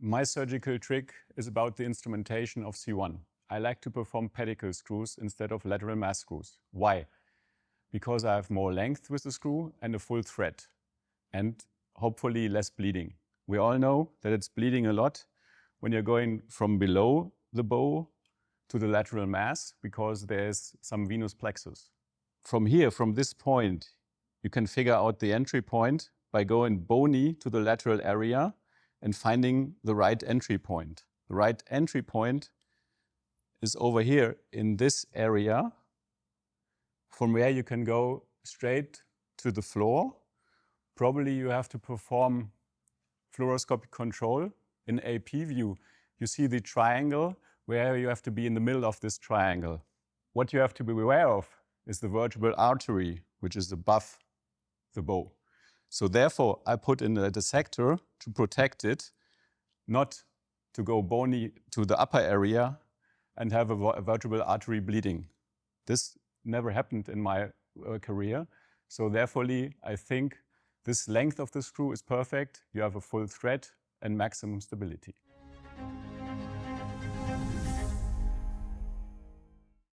My surgical trick is about the instrumentation of C1. I like to perform pedicle screws instead of lateral mass screws. Why? Because I have more length with the screw and a full thread, and hopefully less bleeding. We all know that it's bleeding a lot when you're going from below the bow to the lateral mass because there's some venous plexus. From here, from this point, you can figure out the entry point by going bony to the lateral area and finding the right entry point. The right entry point is over here in this area, from where you can go straight to the floor. Probably you have to perform fluoroscopic control. In AP view, you see the triangle where you have to be in the middle of this triangle. What you have to be aware of is the vertebral artery, which is above the bow. So therefore, I put in a dissector to protect it, not to go bony to the upper area and have a vertebral artery bleeding. This never happened in my career. So therefore, I think this length of the screw is perfect. You have a full thread and maximum stability.